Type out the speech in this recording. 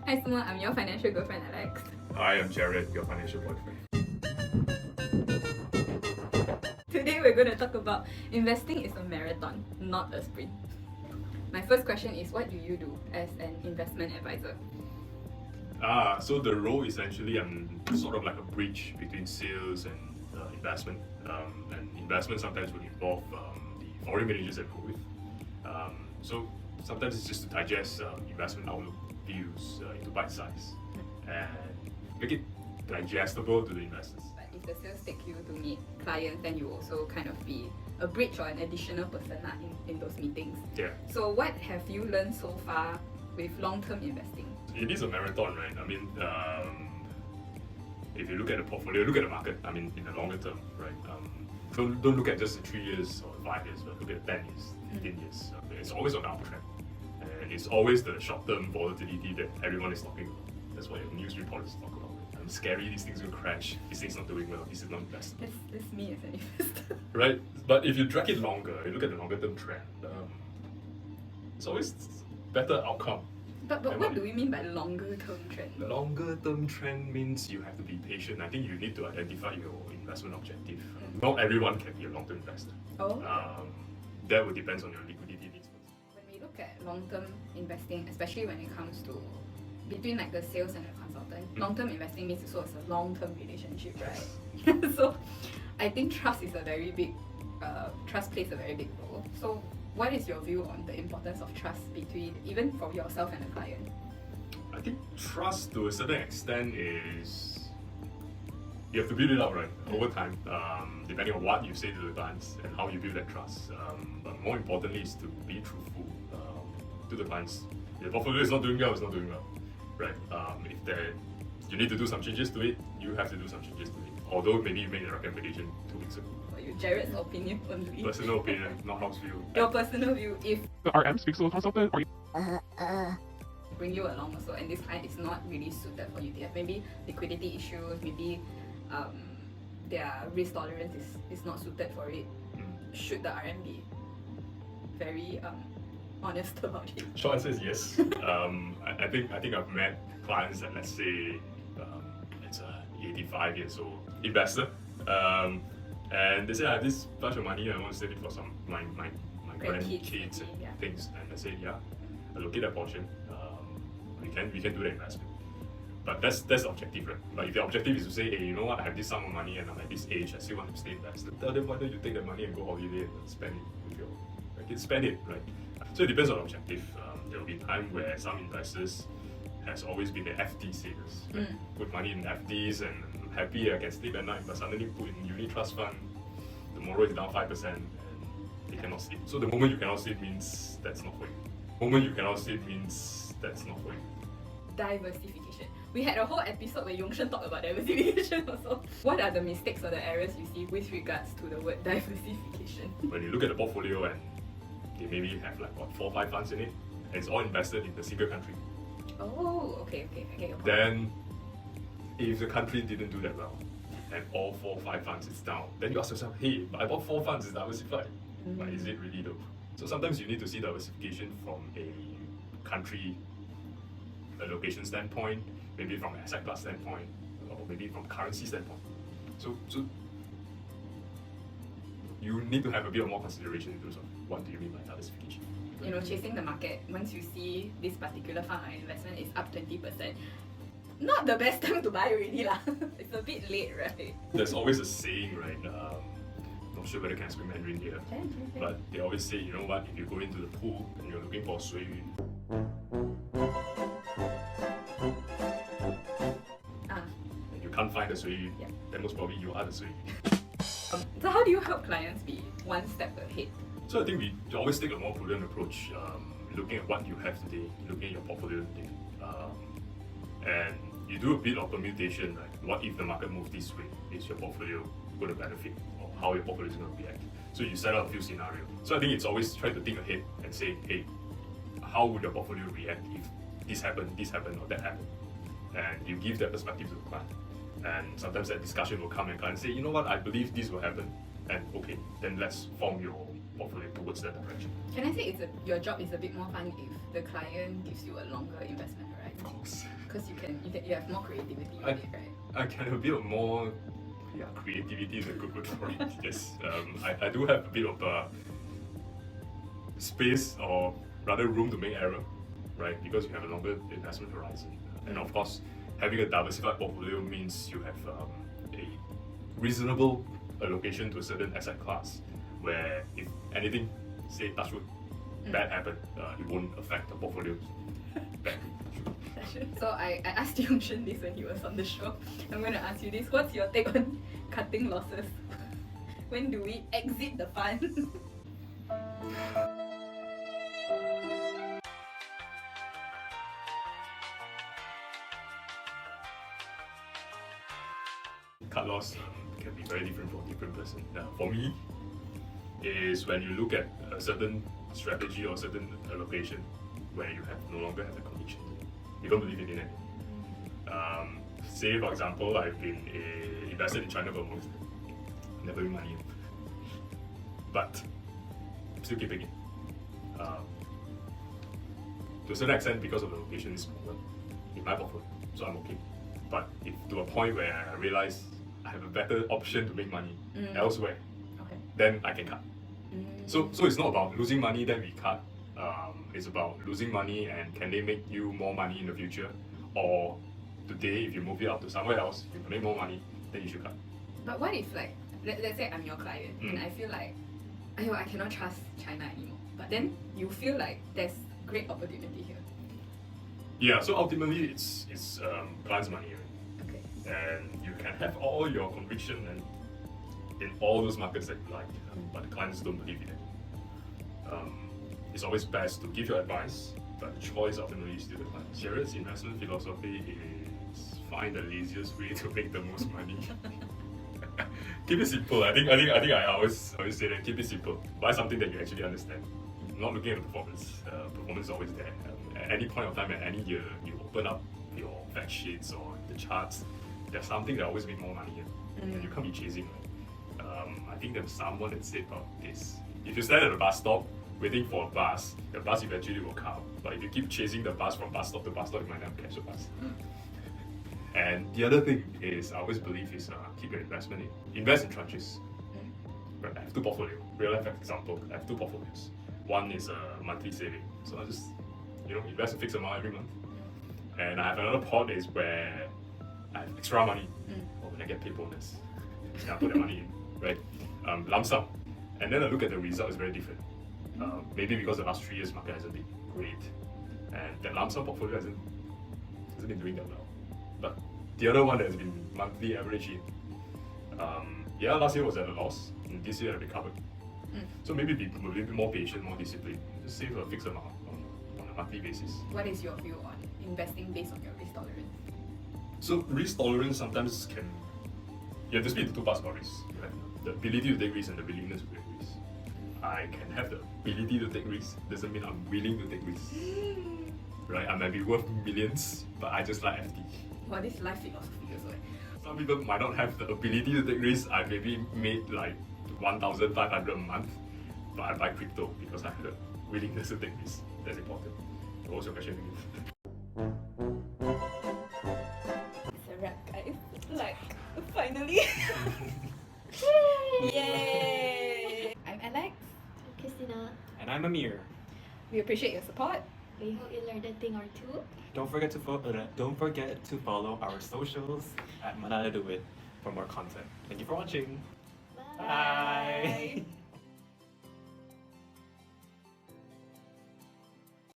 Hi semua, I'm your financial girlfriend Alex. I am Jared, your financial boyfriend. Today we're going to talk about investing is a marathon, not a sprint. My first question is, what do you do as an investment advisor? So the role essentially, I'm sort of like a bridge between sales and investment. And investment sometimes would involve the foreign managers that go with. So sometimes it's just to digest investment outlook views into bite size and make it digestible to the investors. But if the sales take you to meet clients, then you also kind of be a bridge or an additional person in those meetings. Yeah. So what have you learned so far with long-term investing? It is a marathon, right? I mean, if you look at the portfolio, look at the market, I mean, in the longer term, right? Don't look at just the 3 years or 5 years, but look at 10 years, 15 years. It's always on the uptrend. And it's always the short-term volatility that everyone is talking about. That's what your news reporters talk about. I'm scary, these things will crash, these things not doing well, this is not investing. That's me as an investor. Right? But if you drag it longer, you look at the longer-term trend, it's always better outcome. But what do we mean by longer-term trend? Longer-term trend means you have to be patient. I think you need to identify your investment objective. Not everyone can be a long-term investor. Oh. That would depend on your liquidity needs. When we look at long-term investing, especially when it comes to between like the sales and the consultant, long-term investing means also it's a long-term relationship, right? So I think trust is a very big, trust plays a very big role. So what is your view on the importance of trust between, even for yourself and the client? I think trust to a certain extent is, you have to build it up, right, over time, depending on what you say to the clients and how you build that trust. But more importantly is to be truthful to the clients. If the portfolio is not doing well, it's not doing well, right? If you need to do some changes to it, you have to do some changes to it. Although maybe you made a recommendation 2 weeks ago. Jared's opinion only. Personal opinion, not house view. Your personal view, if the RM speaks to a consultant or bring you along also, and this client is not really suited for you. They have maybe liquidity issues, maybe their risk tolerance is not suited for it. Should the RM be very honest about it? Short answer is yes. I think I've met clients that, let's say it's a 85 years old investor, and they say I have this bunch of money, I want to save it for some my grandkids and things, and I say allocate a portion. We can do the investment. But that's the objective, right? But if the objective is to say, hey, you know what, I have this sum of money and I'm at this age, I still want to stay invested. Tell them, why don't you take that money and go holiday and spend it with your spend it, right? So it depends on the objective. There will be a time where some investors has always been the FD savers. Right? Put money in FDs and I'm happy I can sleep at night, but suddenly put in unit trust fund, tomorrow is down 5% and they cannot sleep. So the moment you cannot sleep means that's not for you. The moment you cannot sleep means that's not for you. Diversification. We had a whole episode where Yongsheng talked about diversification also. What are the mistakes or the errors you see with regards to the word diversification? When you look at the portfolio and they maybe have like 4 or 5 funds in it, and it's all invested in the single country. Oh, okay, I get your point. Then, if the country didn't do that well, and all 4 or 5 funds is down, then you ask yourself, hey, but I bought 4 funds, it's diversified. But is it really though? So sometimes you need to see diversification from a country allocation standpoint, maybe from an asset class standpoint, or maybe from currency standpoint. So you need to have a bit more consideration in terms of what do you mean by diversification. You know, chasing the market, once you see this particular fund or investment is up 20%, not the best time to buy already lah. It's a bit late, right? There's always a saying, right? Not sure whether I can speak Mandarin here, but they always say, you know what, if you go into the pool and you're looking for a shui yun, and you can't find the shui yun, then most probably you are the shui yun. So how do you help clients be one step ahead? So I think we always take a more prudent approach, looking at what you have today, looking at your portfolio today, and you do a bit of permutation, right? What if the market moves this way? Is your portfolio going to benefit, or how your portfolio is going to react? So you set out a few scenarios. So I think it's always try to think ahead and say, hey, how would your portfolio react if this happened, or that happened? And you give that perspective to the client. And sometimes that discussion will come and client say, you know what, I believe this will happen. And okay, then let's form your portfolio towards that direction. Can I say your job is a bit more fun if the client gives you a longer investment horizon? Of course. Because you have more creativity with it, right? I can have a bit of more. Yeah, creativity is a good word for it. Yes, I do have a bit of space, or rather room to make error, right? Because you have a longer investment horizon, and of course, having a diversified portfolio means you have a reasonable allocation to a certain asset class, where if anything, say touch wood, bad happen, it won't affect the portfolio. So I asked Yong-Shen this when he was on the show. I'm going to ask you this. What's your take on cutting losses? When do we exit the fund? Cut loss can be very different for different person. For me, is when you look at a certain strategy or certain allocation where you no longer have the conviction. You don't believe in it. Say for example, I've been invested in China for most, never made money, but I'm still keeping it. To a certain extent, because of the location is smaller in my portfolio, so I'm okay. But if to a point where I realize I have a better option to make money elsewhere, then I can cut. So it's not about losing money then we cut. It's about losing money and can they make you more money in the future, or today if you move it out to somewhere else you can make more money, then you should cut. But what if let's say I'm your client and I feel like I cannot trust China anymore, but then you feel like there's great opportunity here. Yeah, so ultimately it's client's money, right? Okay. And you can have all your conviction and in all those markets that you like, but the clients don't believe in it. It's always best to give your advice, but the choice ultimately is still the client. Jared's investment philosophy is find the laziest way to make the most money. Keep it simple. I think I always say that, keep it simple. Buy something that you actually understand. Not looking at the performance. Performance is always there. At any point of time, at any year, you open up your fact sheets or the charts. There's something that always make more money, and you can't be chasing. I think there was someone that said about this. If you stand at a bus stop waiting for a bus, the bus eventually will come. But if you keep chasing the bus from bus stop to bus stop, you might never catch the bus. And the other thing is, I always believe is keep your investment in. Invest in tranches. Right, I have two portfolios. Real life example, I have two portfolios. One is a monthly saving. So I just invest a fixed amount every month. And I have another pot is where I have extra money, or when I get paid bonus. I put the money in, right? Lump sum. And then I look at the result, it's very different. Maybe because the last 3 years market hasn't been great. And that lump sum portfolio hasn't been doing that well. But the other one that has been monthly averaging, last year was at a loss, and this year I recovered. So maybe be a little bit more patient, more disciplined. Just save a fixed amount on a monthly basis. What is your view on investing based on your risk tolerance? So risk tolerance sometimes you have to split into two parts about risk. You have the ability to take risks and the willingness to take risks. I can have the ability to take risks, doesn't mean I'm willing to take risks. Right? I might be worth millions, but I just like FD. Well, this is life philosophy also. Some people might not have the ability to take risks. I maybe made like 1,500 a month, but I buy crypto because I have the willingness to take risks. That's important. So what's your question again? It's a wrap, guys. Like, finally. Yay! I'm Alex. I'm Christina. And I'm Amir. We appreciate your support. We hope you learned a thing or two. Don't forget to follow our socials at Duit for more content. Thank you for watching. Bye. Bye.